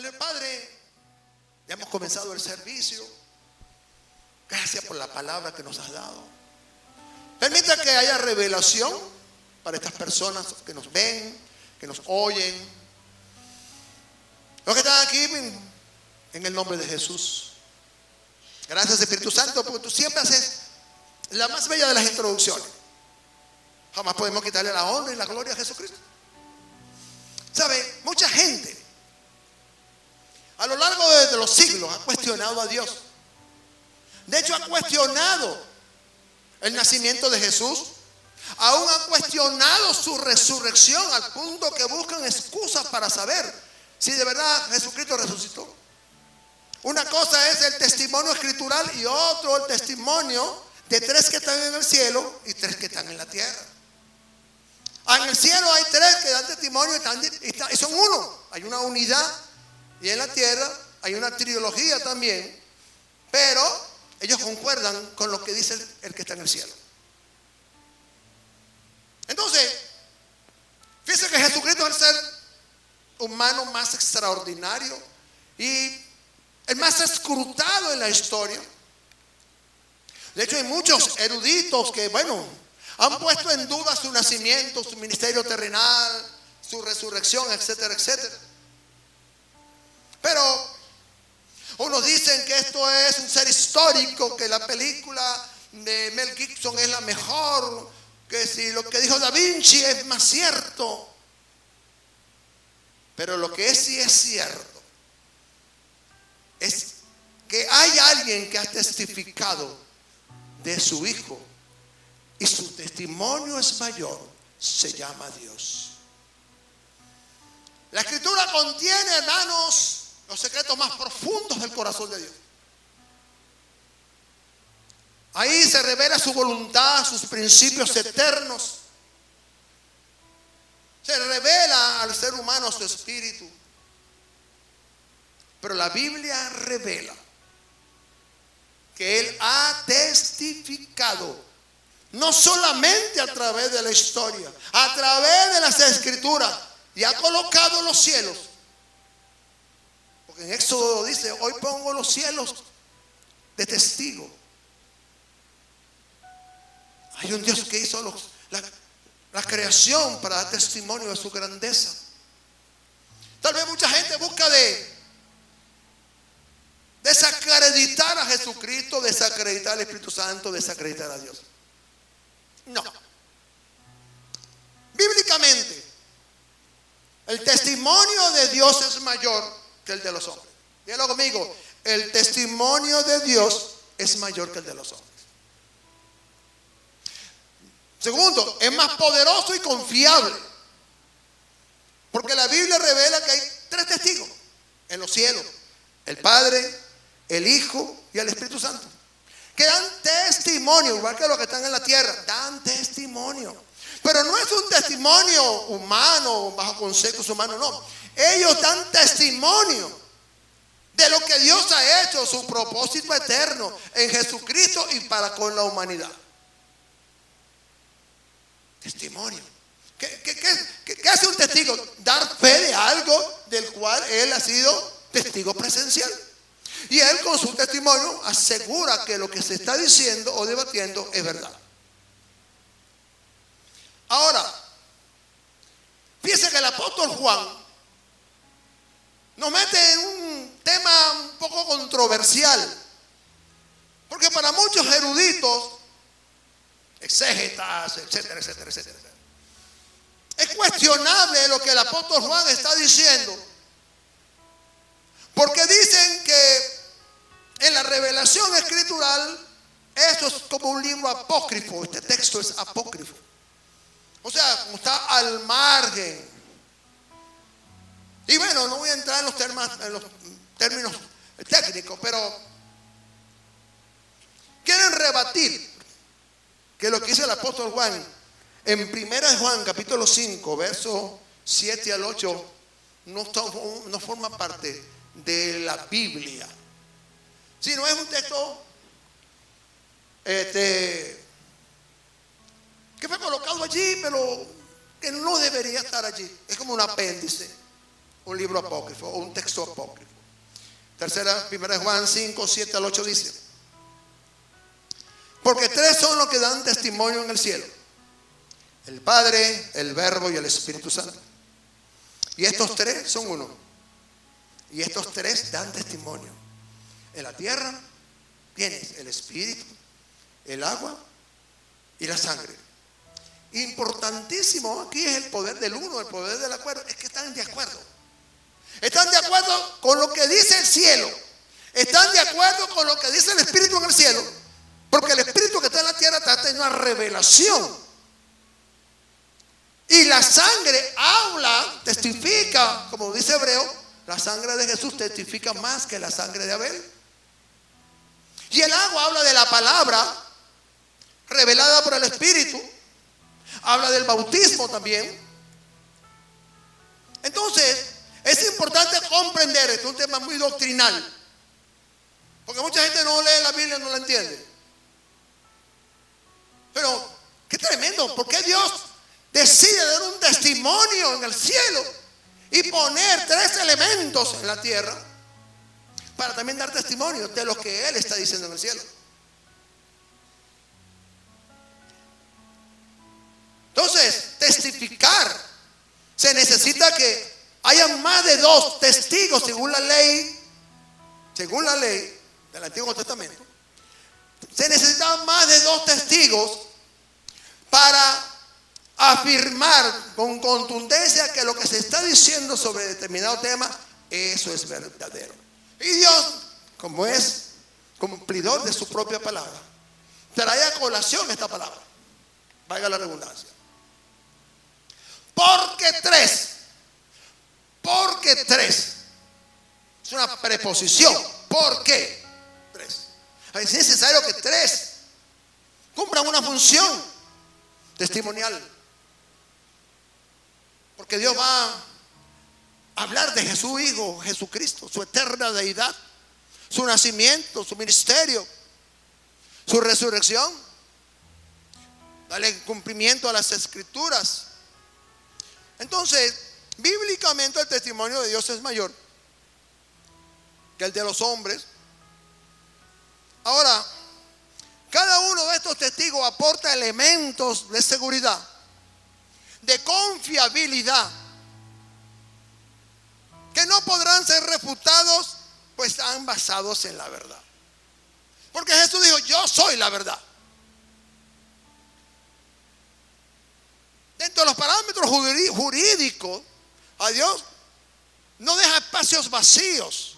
Vale, Padre, ya hemos comenzado el servicio. Gracias por la palabra que nos has dado. Permita que haya revelación para estas personas que nos ven, que nos oyen, los que están aquí, en el nombre de Jesús. Gracias, Espíritu Santo, porque tú siempre haces la más bella de las introducciones. Jamás podemos quitarle la honra y la gloria a Jesucristo. ¿Sabe? Mucha gente a lo largo de los siglos ha cuestionado a Dios. De hecho, ha cuestionado el nacimiento de Jesús. Aún han cuestionado su resurrección al punto que buscan excusas para saber si de verdad Jesucristo resucitó. Una cosa es el testimonio escritural y otro el testimonio de 3 que están en el cielo y 3 que están en la tierra. En el cielo hay 3 que dan testimonio y son uno. Hay una unidad. Y en la tierra hay una trilogía también. Pero ellos concuerdan con lo que dice el que está en el cielo. Entonces, fíjense que Jesucristo es el ser humano más extraordinario y el más escrutado en la historia. De hecho, hay muchos eruditos que, han puesto en duda su nacimiento, su ministerio terrenal, su resurrección, etcétera, etcétera. Pero unos dicen que esto es un ser histórico, que la película de Mel Gibson es la mejor, que si lo que dijo Da Vinci es más cierto. Pero lo que sí es cierto es que hay alguien que ha testificado de su Hijo y su testimonio es mayor, se llama Dios. La Escritura contiene, hermanos, los secretos más profundos del corazón de Dios. Ahí se revela su voluntad, sus principios eternos. Se revela al ser humano su espíritu. Pero la Biblia revela que Él ha testificado, no solamente a través de la historia, a través de las Escrituras, y ha colocado los cielos. Porque en Éxodo dice: hoy pongo los cielos de testigo. Hay un Dios que hizo la creación para dar testimonio de su grandeza. Tal vez mucha gente busca desacreditar a Jesucristo, desacreditar al Espíritu Santo, desacreditar a Dios. No. Bíblicamente, el testimonio de Dios es mayor que el de los hombres. Dígalo conmigo: el testimonio de Dios es mayor que el de los hombres. Segundo, es más poderoso y confiable, porque la Biblia revela que hay 3 testigos en los cielos: el Padre, el Hijo y el Espíritu Santo, que dan testimonio, igual que los que están en la tierra, dan testimonio. Pero no es un testimonio humano, bajo conceptos humanos, no. Ellos dan testimonio de lo que Dios ha hecho, su propósito eterno en Jesucristo y para con la humanidad. Testimonio. ¿Qué hace un testigo? Dar fe de algo del cual él ha sido testigo presencial. Y él con su testimonio asegura que lo que se está diciendo o debatiendo es verdad. Ahora, fíjese que el apóstol Juan nos mete en un tema un poco controversial, porque para muchos eruditos, exégetas, etcétera, etcétera, etcétera, es cuestionable lo que el apóstol Juan está diciendo, porque dicen que en la revelación escritural esto es como un libro apócrifo. Este texto es apócrifo, o sea, como está al margen. Y no voy a entrar en los términos técnicos, pero quieren rebatir que lo que dice el apóstol Juan en 1 Juan capítulo 5 versos 7 al 8 no forma parte de la Biblia, sino es un texto que fue colocado allí, pero que no debería estar allí. Es como un apéndice. un libro apócrifo o un texto apócrifo. Primera de Juan 5, 7 al 8 dice: porque tres son los que dan testimonio en el cielo: el Padre, el Verbo y el Espíritu Santo. Y estos tres son uno. Y estos tres dan testimonio. En la tierra tienes el Espíritu, el agua y la sangre. Importantísimo aquí es el poder del uno, el poder del acuerdo. Es que están de acuerdo. Están de acuerdo con lo que dice el cielo. Están de acuerdo con lo que dice el Espíritu en el cielo. Porque el Espíritu que está en la tierra está teniendo una revelación. Y la sangre habla, testifica, como dice Hebreo, la sangre de Jesús testifica más que la sangre de Abel. Y el agua habla de la palabra revelada por el Espíritu. Habla del bautismo también. Entonces, es importante comprender, este es un tema muy doctrinal. Porque mucha gente no lee la Biblia y no la entiende. Pero, qué tremendo, ¿por qué Dios decide dar un testimonio en el cielo y poner tres elementos en la tierra para también dar testimonio de lo que Él está diciendo en el cielo? Entonces, testificar, se necesita que haya más de dos testigos según la ley del Antiguo Testamento. Se necesitan más de dos testigos para afirmar con contundencia que lo que se está diciendo sobre determinado tema, eso es verdadero. Y Dios, como es cumplidor de su propia palabra, trae a colación esta palabra, valga la redundancia. Porque tres es una preposición. ¿Por qué tres? Es necesario que tres cumplan una función testimonial. Porque Dios va a hablar de Jesús Hijo, Jesucristo, su eterna deidad, su nacimiento, su ministerio, su resurrección. Dale cumplimiento a las Escrituras. Entonces, bíblicamente el testimonio de Dios es mayor que el de los hombres. Ahora, cada uno de estos testigos aporta elementos de seguridad, de confiabilidad, que no podrán ser refutados, pues están basados en la verdad. Porque Jesús dijo: yo soy la verdad. Dentro de los parámetros jurídicos, a Dios no deja espacios vacíos.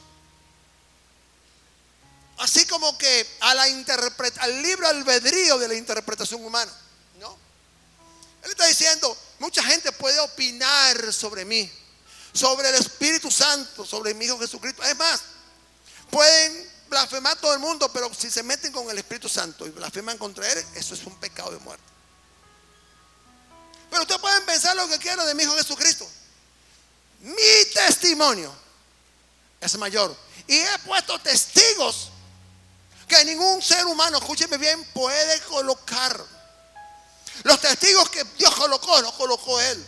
Así como que al libre albedrío de la interpretación humana. No. Él está diciendo: mucha gente puede opinar sobre mí, sobre el Espíritu Santo, sobre mi Hijo Jesucristo. Es más, pueden blasfemar todo el mundo, pero si se meten con el Espíritu Santo y blasfeman contra Él, eso es un pecado de muerte. Pero ustedes pueden pensar lo que quieran de mi Hijo Jesucristo. Mi testimonio es mayor. Y he puesto testigos que ningún ser humano, escúcheme bien, puede colocar. Los testigos que Dios colocó, los colocó Él.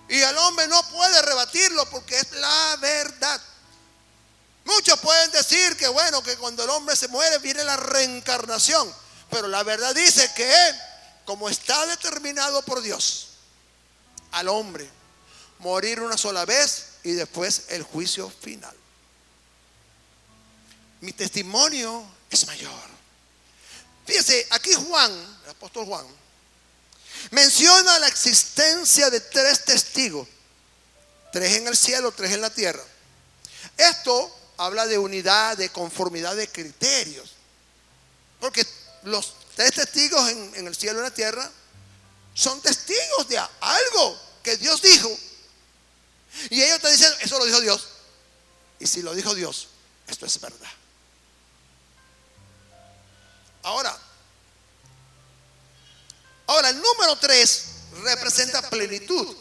Y el hombre no puede rebatirlo porque es la verdad. Muchos pueden decir que bueno, que cuando el hombre se muere viene la reencarnación. Pero la verdad dice que como está determinado por Dios al hombre morir una sola vez y después el juicio final. Mi testimonio es mayor. Fíjese, aquí Juan, el apóstol Juan, menciona la existencia de tres testigos: tres en el cielo, tres en la tierra. Esto habla de unidad, de conformidad de criterios. Porque los tres testigos en el cielo y en la tierra son testigos de algo que Dios dijo. Y ellos te dicen: eso lo dijo Dios. Y si lo dijo Dios, esto es verdad. Ahora, el número 3 representa plenitud,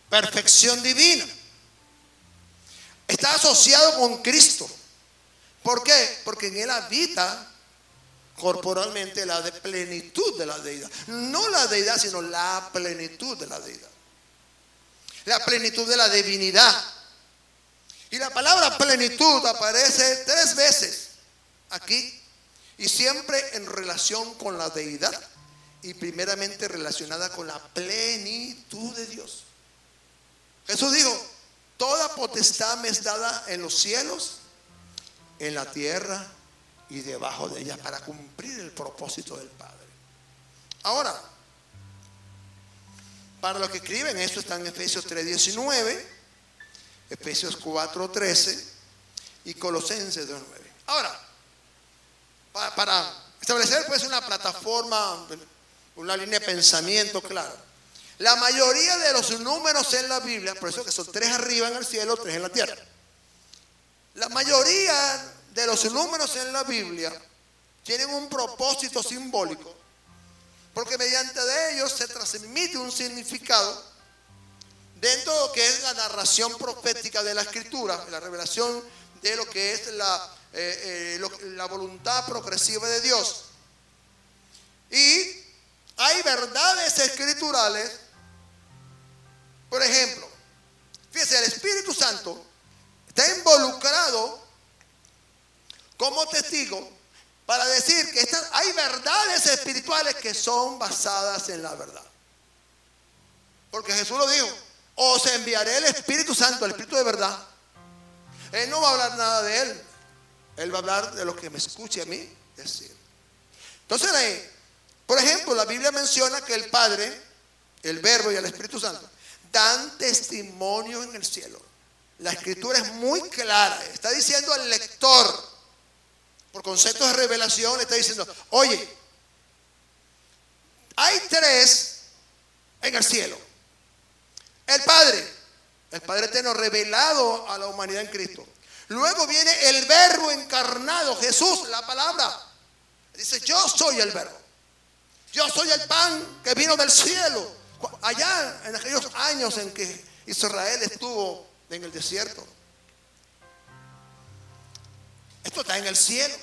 perfección divina. Está asociado con Cristo. ¿Por qué? Porque en Él habita corporalmente la plenitud de la deidad. No la deidad, sino la plenitud de la deidad. la plenitud de la divinidad. Y la palabra plenitud aparece 3 veces aquí y siempre en relación con la deidad y primeramente relacionada con la plenitud de Dios. Jesús dijo: toda potestad me es dada en los cielos, en la tierra y debajo de ella, para cumplir el propósito del Padre. Ahora, para los que escriben esto está en Efesios 3:19, Efesios 4:13 y Colosenses 2:9. Ahora, para establecer pues una plataforma, una línea de pensamiento clara, la mayoría de los números en la Biblia, por eso que son 3 arriba en el cielo, 3 en la tierra. La mayoría de los números en la Biblia tienen un propósito simbólico, porque mediante de ellos se transmite un significado dentro de lo que es la narración profética de la Escritura, la revelación de lo que es la voluntad progresiva de Dios. Y hay verdades escriturales. Por ejemplo, fíjese, el Espíritu Santo está involucrado como testigo para decir que hay verdades espirituales que son basadas en la verdad. Porque Jesús lo dijo: os enviaré el Espíritu Santo, el Espíritu de verdad. Él no va a hablar nada de él, él va a hablar de lo que me escuche a mí decir. Entonces, por ejemplo, la Biblia menciona que el Padre, el Verbo y el Espíritu Santo dan testimonio en el cielo. La Escritura es muy clara, está diciendo al lector, por conceptos de revelación, le está diciendo: oye, hay 3 en el cielo. El Padre eterno revelado a la humanidad en Cristo. Luego viene el Verbo encarnado, Jesús, la palabra. Dice: yo soy el Verbo. Yo soy el pan que vino del cielo. Allá en aquellos años en que Israel estuvo en el desierto. Esto está en el cielo.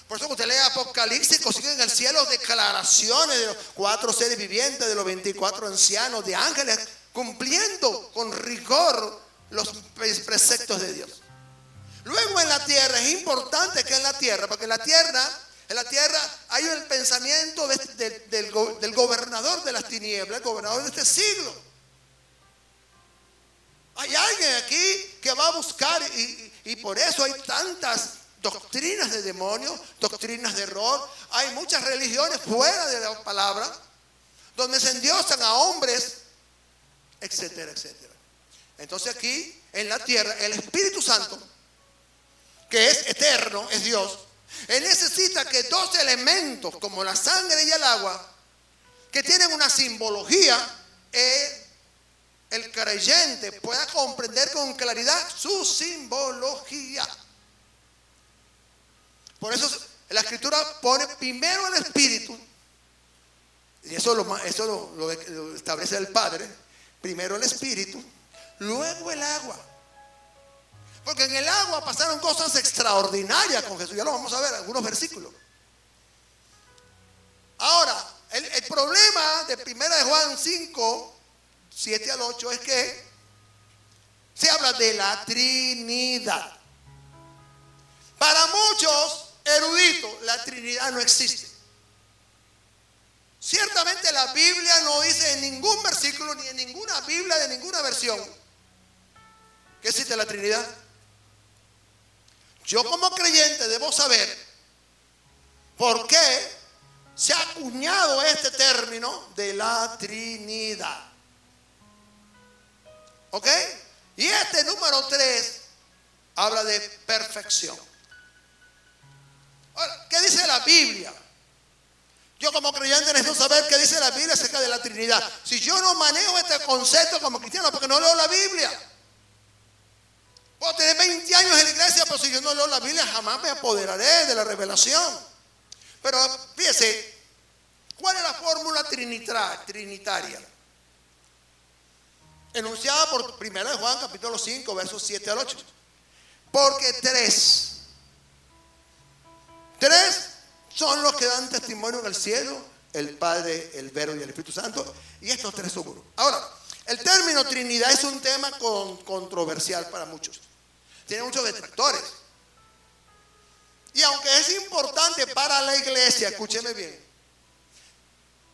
Por eso que usted lee Apocalipsis, consigue en el cielo declaraciones de los 4 seres vivientes, de los 24 ancianos, de ángeles, cumpliendo con rigor los preceptos de Dios. Luego en la tierra, es importante que en la tierra, porque en la tierra hay el pensamiento del gobernador de las tinieblas, el gobernador de este siglo. Hay alguien aquí que va a buscar, y por eso hay tantas doctrinas de demonios, doctrinas de error. Hay muchas religiones fuera de la palabra, donde se endiosan a hombres, etcétera, etcétera. Entonces aquí en la tierra, el Espíritu Santo, que es eterno, es Dios, Él necesita que 2 elementos, como la sangre y el agua, que tienen una simbología, el creyente pueda comprender con claridad su simbología. Por eso la Escritura pone primero el Espíritu, y eso lo establece el Padre. Primero el Espíritu, luego el agua. Porque en el agua pasaron cosas extraordinarias con Jesús. Ya lo vamos a ver en algunos versículos. Ahora, el problema de 1 de Juan 5, 7 al 8 es que se habla de la Trinidad. Para muchos eruditos, la Trinidad no existe. Ciertamente la Biblia no dice en ningún versículo, ni en ninguna Biblia de ninguna versión, que existe la Trinidad. Yo como creyente debo saber por qué se ha acuñado este término de la Trinidad. ¿Ok? Y este número 3 habla de perfección. Ahora, ¿qué dice la Biblia? Yo como creyente necesito saber qué dice la Biblia acerca de la Trinidad. Si yo no manejo este concepto como cristiano, porque no leo la Biblia. Puedo tener 20 años en la iglesia, pero si yo no leo la Biblia, jamás me apoderaré de la revelación. Pero fíjese, ¿cuál es la fórmula trinitaria? Enunciada por 1 de Juan, capítulo 5, versos 7 al 8. Porque 3 son los que dan testimonio en el cielo: el Padre, el Verbo y el Espíritu Santo. Y estos 3 son uno. Ahora, El término Trinidad es un tema controversial para muchos. Tiene muchos detractores. Y aunque es importante para la iglesia, escúcheme bien,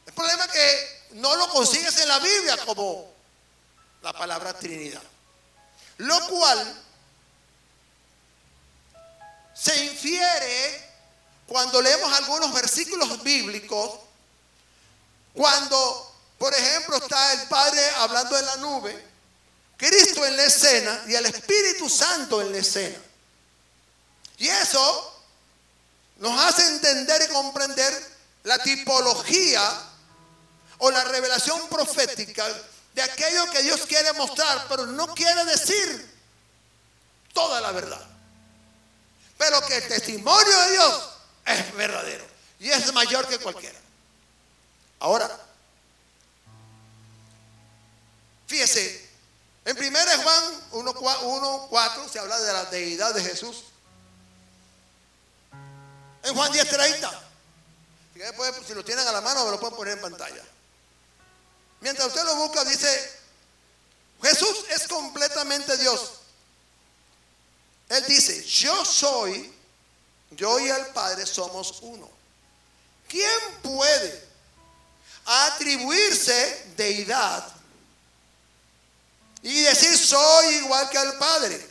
el problema es que no lo consigues en la Biblia como la palabra Trinidad. Lo cual se infiere cuando leemos algunos versículos bíblicos, cuando, por ejemplo, está el Padre hablando en la nube, Cristo en la escena y el Espíritu Santo en la escena. Y eso nos hace entender y comprender la tipología o la revelación profética de aquello que Dios quiere mostrar, pero no quiere decir toda la verdad. Pero que el testimonio de Dios es verdadero y es mayor que cualquiera. Ahora, fíjese, en 1 Juan 1:4 se habla de la deidad de Jesús. En Juan 10:30, si lo tienen a la mano me lo pueden poner en pantalla. Mientras usted lo busca, dice, Jesús es completamente Dios. Él dice, yo y el Padre somos uno. ¿Quién puede atribuirse deidad y decir soy igual que al Padre?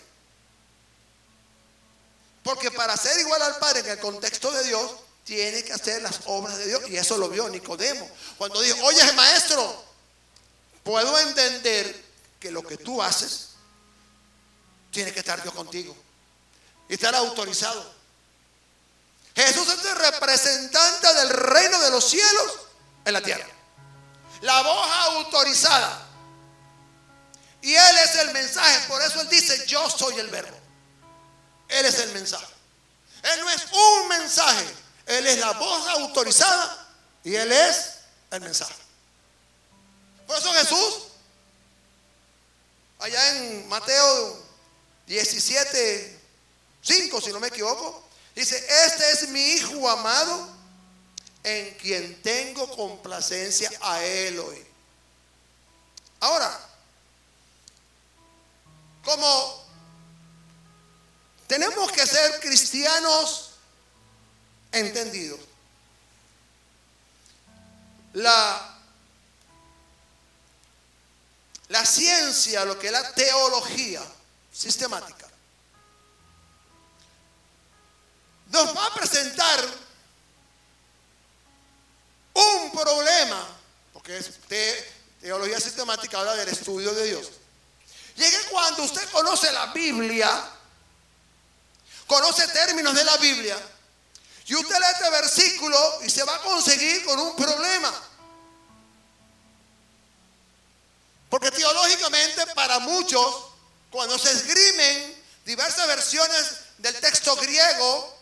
Porque para ser igual al Padre en el contexto de Dios, tiene que hacer las obras de Dios. Y eso lo vio Nicodemo. Cuando dijo, oye maestro, puedo entender que lo que tú haces, tiene que estar Dios contigo y estar autorizado. Jesús es el representante del reino de los cielos en la tierra. La voz autorizada. Y Él es el mensaje. Por eso Él dice, yo soy el verbo. Él es el mensaje. Él no es un mensaje. Él es la voz autorizada y Él es el mensaje. Por eso Jesús, allá en Mateo 17:5, si no me equivoco, dice, este es mi Hijo amado, en quien tengo complacencia, a Él oí. Ahora, como tenemos que ser cristianos entendidos, la ciencia, lo que es la teología sistemática, nos va a presentar un problema, porque es teología sistemática, habla del estudio de Dios. Y es que cuando usted conoce la Biblia, conoce términos de la Biblia, y usted lee este versículo y se va a conseguir con un problema. Porque teológicamente para muchos, cuando se esgrimen diversas versiones del texto griego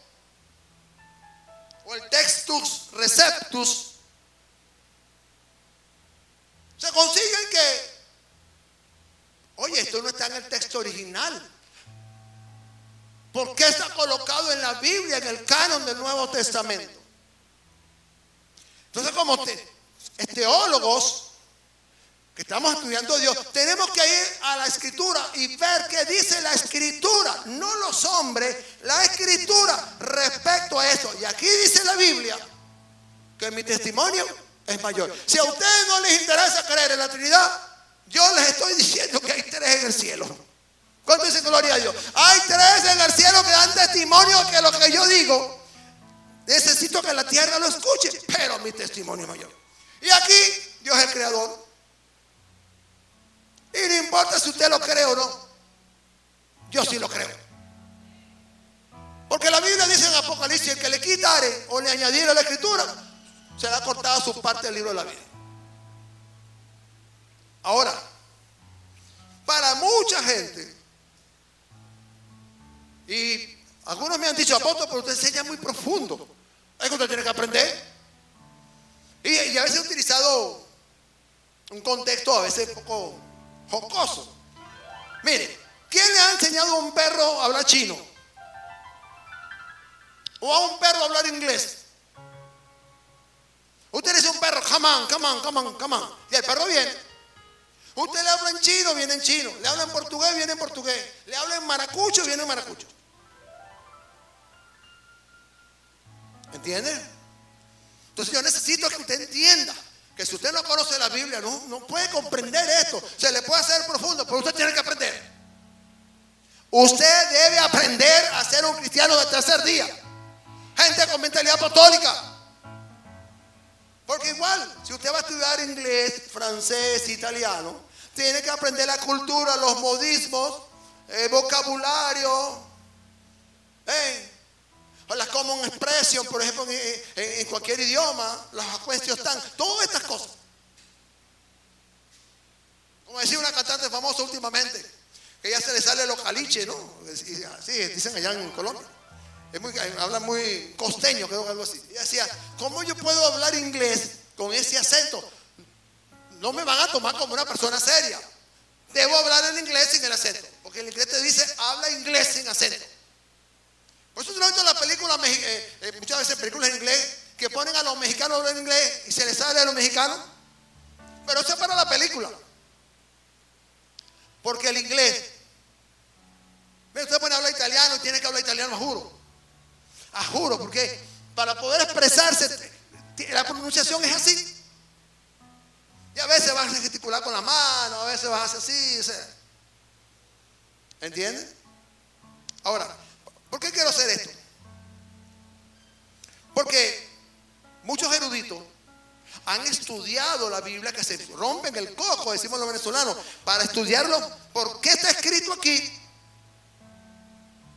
o el textus receptus, se consiguen que, oye, esto no está en el texto original. ¿Por qué está colocado en la Biblia, en el canon del Nuevo Testamento? Entonces, como teólogos que estamos estudiando a Dios, tenemos que ir a la Escritura y ver qué dice la Escritura, no los hombres, la Escritura respecto a eso. Y aquí dice la Biblia que mi testimonio es mayor. Si a ustedes no les interesa creer en la Trinidad, yo les estoy diciendo que hay 3 en el cielo. ¿Cuánto dicen gloria a Dios? Hay 3 en el cielo que dan testimonio que lo que yo digo, necesito que la tierra lo escuche, pero mi testimonio es mayor. Y aquí Dios es el creador. Y no importa si usted lo cree o no, yo sí lo creo. Porque la Biblia dice en Apocalipsis, el que le quitare o le añadiere a la Escritura, será cortada su parte del libro de la vida. Ahora, para mucha gente, y algunos me han dicho, apóstol, pero usted enseña muy profundo. Es que usted tiene que aprender. Y a veces he utilizado un contexto a veces un poco jocoso. Mire, ¿quién le ha enseñado a un perro a hablar chino? ¿O a un perro a hablar inglés? Usted le dice a un perro, come on, come on, come on, come on. Y el perro viene. Usted le habla en chino, viene en chino. Le habla en portugués, viene en portugués. Le habla en maracucho, viene en maracucho. ¿Entiende? Entonces yo necesito que usted entienda que si usted no conoce la Biblia, no puede comprender esto. Se le puede hacer profundo, pero usted tiene que aprender. Usted debe aprender a ser un cristiano de tercer día. Gente con mentalidad apostólica. Porque igual, si usted va a estudiar inglés, francés, italiano, tiene que aprender la cultura, los modismos, vocabulario, o las common expression, por ejemplo, en cualquier idioma, los question están, todas estas cosas. Como decía una cantante famosa últimamente, que ya se le sale los caliches, ¿no? Así dicen allá en Colombia. Habla muy costeño, creo que algo así. Y decía, ¿cómo yo puedo hablar inglés con ese acento? No me van a tomar como una persona seria. Debo hablar en inglés sin el acento, porque el inglés te dice, habla inglés sin acento. Por eso he visto las películas, muchas veces películas en inglés, que ponen a los mexicanos a hablar en inglés y se les sale a los mexicanos. Pero eso es para la película. Porque el inglés, usted pone a hablar italiano y tiene que hablar italiano a juro. A juro, porque para poder expresarse, la pronunciación es así. Y a veces vas a gesticular con la mano, a veces vas a hacer así, o sea. ¿Entienden? Ahora, ¿por qué quiero hacer esto? Porque muchos eruditos han estudiado la Biblia, que se rompen el coco, decimos los venezolanos, para estudiarlo. ¿Por qué está escrito aquí?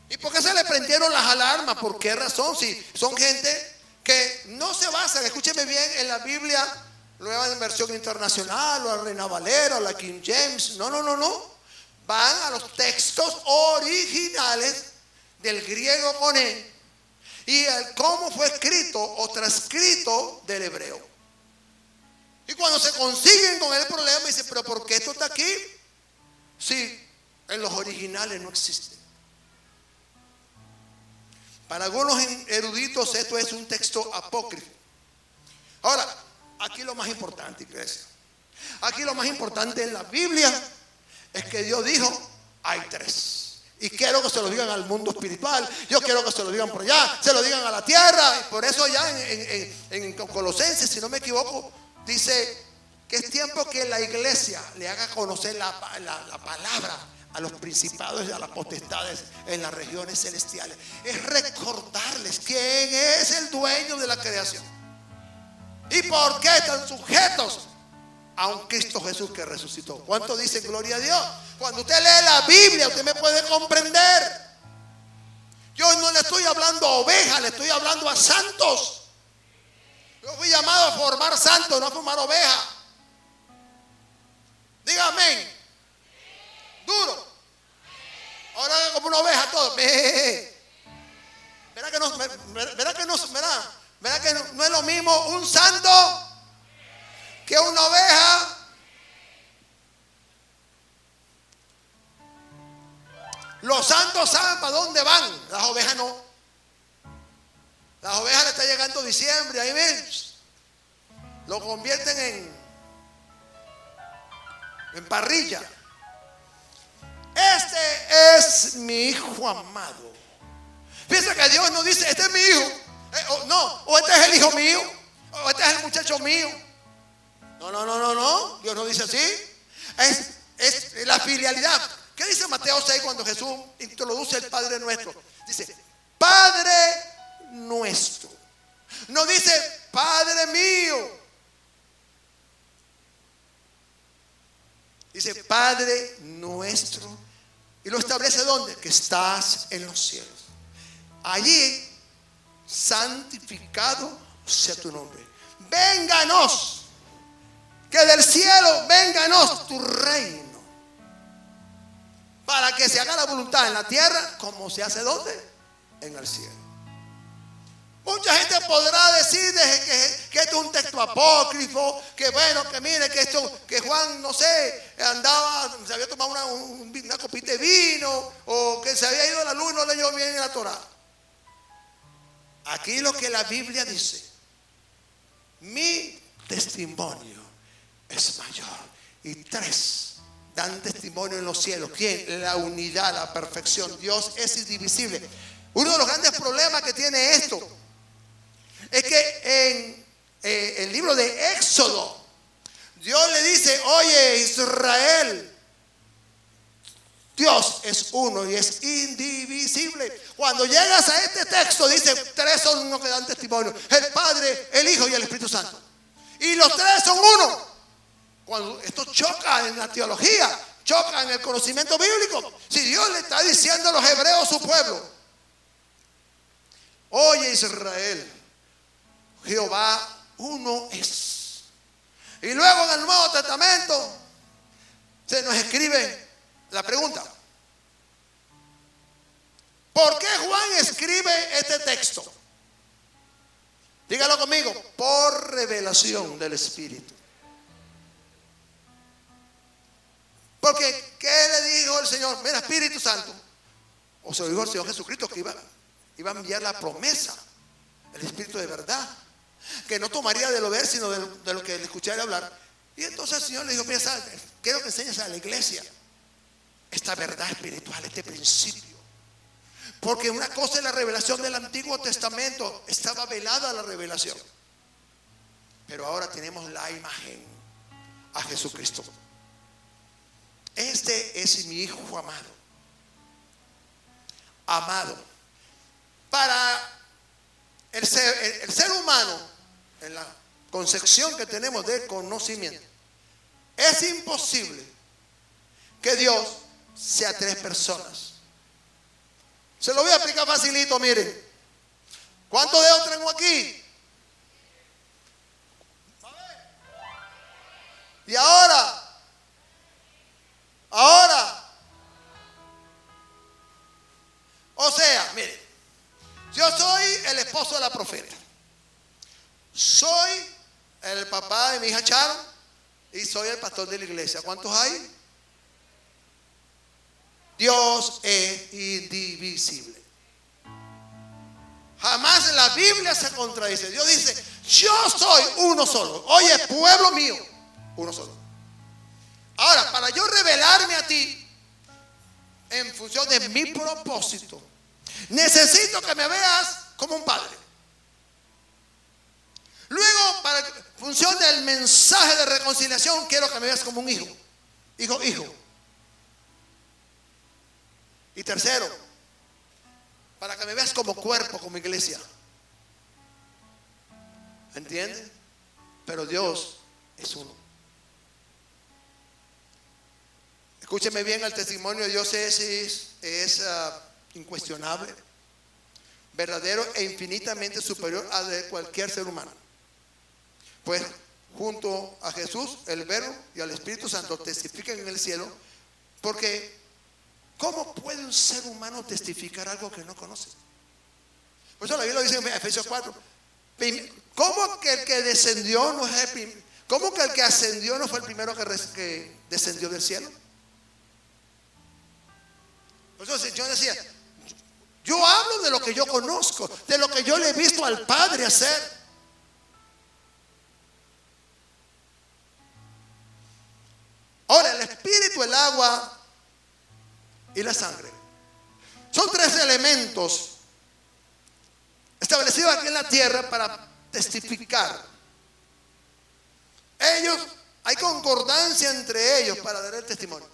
¿Y por qué se le prendieron las alarmas? ¿Por qué razón? Si son gente que no se basan, escúcheme bien, en la Biblia nueva versión internacional, o la Reina Valera, o la King James. No. Van a los textos originales del griego koné y el cómo fue escrito o transcrito del hebreo. Y cuando se consiguen con el problema, dicen, pero ¿por qué esto está aquí? Sí, en los originales no existe. Para algunos eruditos esto es un texto apócrifo. Ahora, aquí lo más importante, iglesia. Aquí lo más importante en la Biblia es que Dios dijo, hay tres. Y quiero que se lo digan al mundo espiritual. Yo quiero que se lo digan por allá, se lo digan a la tierra. Y por eso ya en Colosenses, si no me equivoco, dice que es tiempo que la iglesia le haga conocer la palabra a los principados y a las potestades en las regiones celestiales. Es recordarles quién es el dueño de la creación y por qué están sujetos a un Cristo Jesús que resucitó. ¿Cuánto dicen gloria a Dios? Cuando usted lee la Biblia, usted me puede comprender. Yo no le estoy hablando a ovejas, le estoy hablando a santos. Yo fui llamado a formar santos, no a formar ovejas. Diga amén. Duro. Ahora como una oveja todo. Verá que no es lo mismo un santo que una oveja. Los santos saben para dónde van, las ovejas no. Las ovejas le está llegando diciembre, ahí ven, lo convierten en parrilla. Este es mi hijo amado. Piensa que Dios no dice, este es mi hijo, o este es el hijo mío, o este es el muchacho mío. No, Dios no dice así. Es la filialidad. ¿Qué dice Mateo 6 cuando Jesús introduce el Padre Nuestro? Dice, Padre Nuestro. No dice, Padre mío. Dice, Padre Nuestro. Y lo establece ¿dónde? Que estás en los cielos. Allí, santificado sea tu nombre. Vénganos. Que del cielo vénganos tu reino. Para que se haga la voluntad en la tierra como se hace ¿dónde? En el cielo. Mucha gente podrá decir que esto es un texto apócrifo, que bueno, que mire que esto, que Juan, no sé, se había tomado una copita de vino, o que se había ido a la luz y no leyó bien en la Torá. Aquí lo que la Biblia dice, mi testimonio es mayor y 3 dan testimonio en los cielos. ¿Quién? La unidad, la perfección. Dios es indivisible. Uno de los grandes problemas que tiene esto es que en el libro de Éxodo, Dios le dice: oye, Israel, Dios es uno y es indivisible. Cuando llegas a este texto, dice: 3 son uno que dan testimonio: el Padre, el Hijo y el Espíritu Santo. Y los 3 son uno. Cuando esto choca en la teología, choca en el conocimiento bíblico. Si Dios le está diciendo a los hebreos, su pueblo: oye, Israel, Jehová uno es. Y luego en el Nuevo Testamento se nos escribe la pregunta: ¿por qué Juan escribe este texto? Dígalo conmigo: por revelación del Espíritu. Porque ¿qué le dijo el Señor? Mira, Espíritu Santo, o se lo dijo el Señor Jesucristo, que iba a enviar la promesa, el Espíritu de verdad, que no tomaría de lo ver, sino de lo que le escuchara hablar. Y entonces el Señor le dijo: mira, quiero que enseñes a la iglesia esta verdad espiritual, este principio. Porque una cosa es la revelación del Antiguo Testamento, estaba velada la revelación, pero ahora tenemos la imagen, a Jesucristo. Este es mi Hijo amado. Amado. Para el ser humano, en la concepción que tenemos de conocimiento, es imposible que Dios sea 3 personas. Se lo voy a explicar facilito, miren. ¿Cuántos dedos tengo aquí? Y ahora, o sea, miren, yo soy el esposo de la profeta, soy el papá de mi hija Charo y soy el pastor de la iglesia. ¿Cuántos hay? Dios es indivisible. Jamás en la Biblia se contradice. Dios dice: yo soy uno solo. Oye, pueblo mío, uno solo. Ahora, para yo revelarme a ti en función de mi propósito, necesito que me veas como un padre. Luego, para función del mensaje de reconciliación, quiero que me veas como un hijo. Hijo. Y tercero, para que me veas como cuerpo, como iglesia. ¿Entiendes? Pero Dios es uno. Escúcheme bien, el testimonio de Dios es incuestionable, verdadero e infinitamente superior al de cualquier ser humano. Pues junto a Jesús, el Verbo y al Espíritu Santo testifican en el cielo, porque ¿cómo puede un ser humano testificar algo que no conoce? Por eso la Biblia dice en Efesios 4, ¿cómo que el que descendió no es cómo que el que ascendió no fue el primero que descendió del cielo? Por eso el Señor decía: yo hablo de lo que yo conozco, de lo que yo le he visto al Padre hacer. Ahora, el espíritu, el agua y la sangre son 3 elementos establecidos aquí en la tierra para testificar. Hay concordancia entre ellos para dar el testimonio.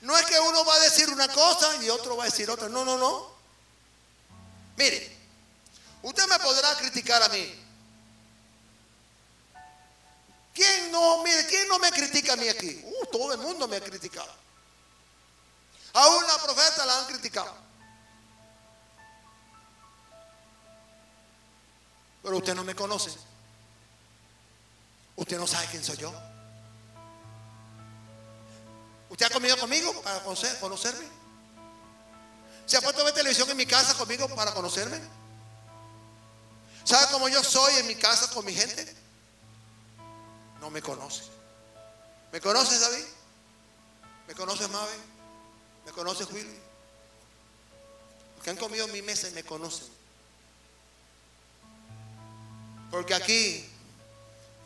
No es que uno va a decir una cosa y otro va a decir otra. No. Mire, usted me podrá criticar a mí. ¿Quién no me critica a mí aquí? Todo el mundo me ha criticado. Aún la profeta la han criticado. Pero usted no me conoce. Usted no sabe quién soy yo. ¿Usted ha comido conmigo para conocerme? ¿Se ha puesto a ver televisión en mi casa conmigo para conocerme? ¿Sabe cómo yo soy en mi casa con mi gente? No me conoce. ¿Me conoces, David? ¿Me conoces, Mabe? ¿Me conoces, Willy? Los que han comido en mi mesa y me conocen. Porque aquí